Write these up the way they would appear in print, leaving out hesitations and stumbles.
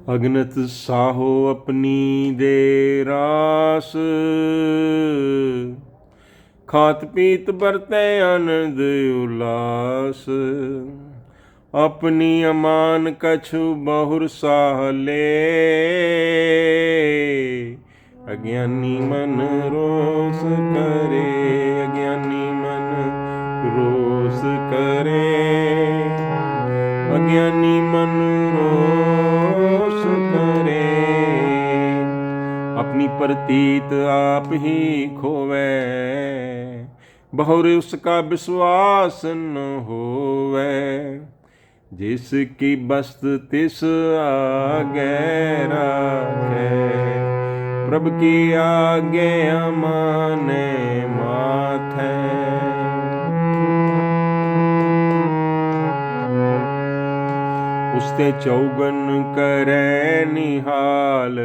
अगनत साहो अपनी दे रास, खात पीत बरते आनंद उल्लास। अपनी अमान कछु बहुर साहले, अज्ञानी मन रोस करे। अज्ञानी मन रोस करे, अज्ञानी मन रोस करे। अपनी प्रतीत आप ही खोवे, बहुर उसका विश्वास न होवे। जिसकी बस्त तिस आगे राखे, प्रभु की आगे अमाने माथे। उसते चौगन करे निहाल,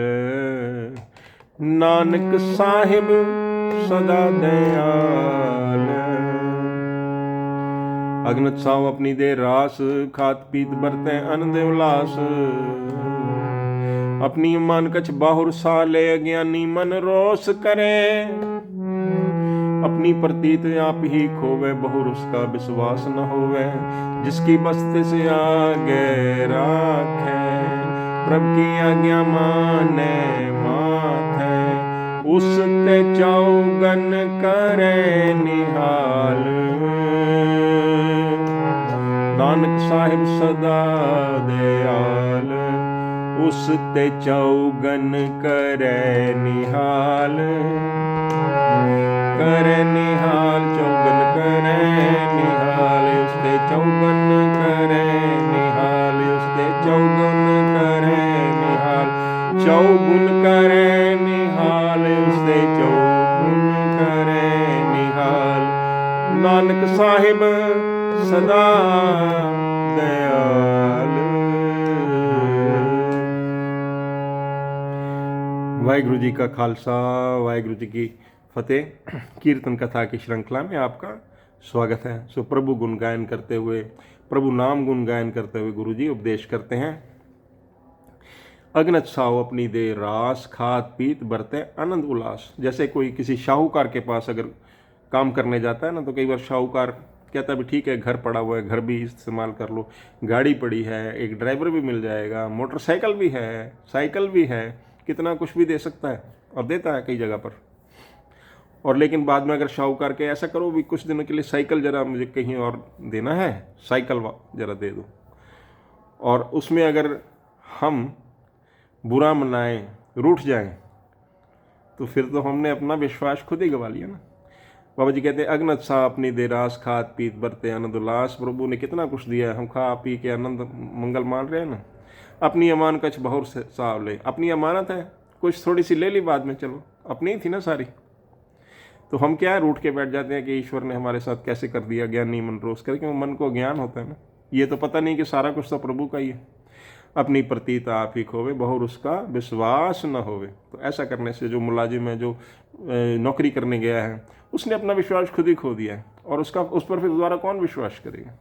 नानक साहिब सदा दयाल। अगनत साव अपनी दे रास, खात पीत बरते आनंद उल्लास। अपनी मान कछ बाहुर साले, अज्ञानी मन रोस करे। अपनी प्रतीत आप ही खोवे, बहुर उसका विश्वास न होवे। जिसकी बस्ती से आगे राखे, प्रभु की आज्ञा माने माथे। उसते चौगन करे निहाल, नानक साहिब सदा दयाल। उसते चौगन करे निहाल, करे निहाल। चौगन करे निहाल, उसते चौगन करे निहाल। उसते चौगन करे निहाल, चौगुन करे निहाल। उसते चौगुन करे निहाल, नानक साहिब सदा दयाल। वाहिगुरु जी का खालसा, वाहिगुरु जी की फतेह। कीर्तन कथा की श्रृंखला में आपका स्वागत है। सो प्रभु गुण गायन करते हुए, प्रभु नाम गुण गायन करते हुए गुरु जी उपदेश करते हैं। अगनत साव अपनी दे रास, खात पीत बरते आनंद उल्लास। जैसे कोई किसी शाहूकार के पास अगर काम करने जाता है ना, तो कई बार शाहूकार कहता है भी ठीक है, घर पड़ा हुआ है, घर भी इस्तेमाल कर लो, गाड़ी पड़ी है, एक ड्राइवर भी मिल जाएगा, मोटरसाइकिल भी है, साइकिल भी है, कितना कुछ भी दे सकता है और देता है कई जगह पर। और लेकिन बाद में अगर शाहूकार के ऐसा करो भी कुछ दिनों के लिए साइकिल जरा मुझे कहीं और देना है, साइकिल जरा दे दो। और उसमें अगर हम बुरा मनाएं, रूठ जाएं, तो फिर तो हमने अपना विश्वास खुद ही गवा लिया ना। बाबा जी कहते हैं अगनत सा अपनी दे रास, खात पीत बरते आनंद उल्लास। प्रभु ने कितना कुछ दिया है, हम खा पी के आनंद मंगल मान रहे हैं ना। अपनी अमान कछ बहुर साव ले, अपनी अमानत है, कुछ थोड़ी सी ले ली बाद में, चलो अपनी ही थी ना सारी। तो हम क्या है, रूठ के बैठ जाते हैं कि ईश्वर ने हमारे साथ कैसे कर दिया। ज्ञानी मन रोज कर, क्योंकि मन को ज्ञान होता है ना, ये तो पता नहीं कि सारा कुछ तो प्रभु का ही है। अपनी प्रतीत आप ही खोवे, बहुर उसका विश्वास न होवे। तो ऐसा करने से जो मुलाजिम है, जो नौकरी करने गया है, उसने अपना विश्वास खुद ही खो दिया है, और उसका उस पर फिर दोबारा कौन विश्वास करेगा।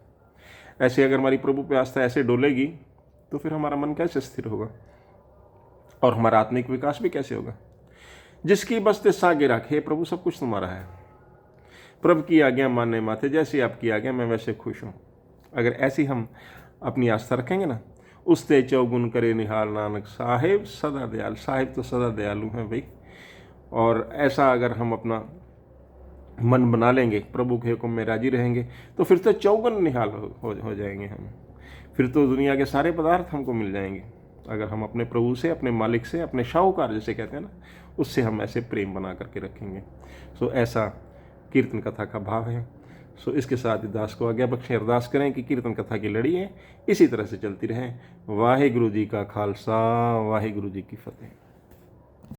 ऐसे अगर हमारी प्रभु पे आस्था ऐसे डोलेगी, तो फिर हमारा मन कैसे स्थिर होगा और हमारा आत्मिक विकास भी कैसे होगा। जिसकी बस्ते सागे राखे, प्रभु सब कुछ तुम्हारा है। प्रभु की आज्ञा मानने माथे, जैसी आपकी आज्ञा मैं वैसे खुश हूँ। अगर ऐसी हम अपनी आस्था रखेंगे ना, उसते चौगुन करे निहाल, नानक साहिब सदा दयाल। साहिब तो सदा दयालु हैं भाई। और ऐसा अगर हम अपना मन बना लेंगे, प्रभु के हुक्म में राजी रहेंगे, तो फिर तो चौगुन निहाल हो जाएंगे हम। फिर तो दुनिया के सारे पदार्थ हमको मिल जाएंगे, अगर हम अपने प्रभु से, अपने मालिक से, अपने शाहूकार जैसे कहते हैं ना, उससे हम ऐसे प्रेम बना करके रखेंगे। सो ऐसा कीर्तन कथा का भाव है। सो इसके साथ दास को आज्ञा बख्शें, अरदास करें कि कीर्तन कथा की लड़ी है इसी तरह से चलती रहें। वाहिगुरु जी का खालसा, वाहिगुरु जी की फतेह।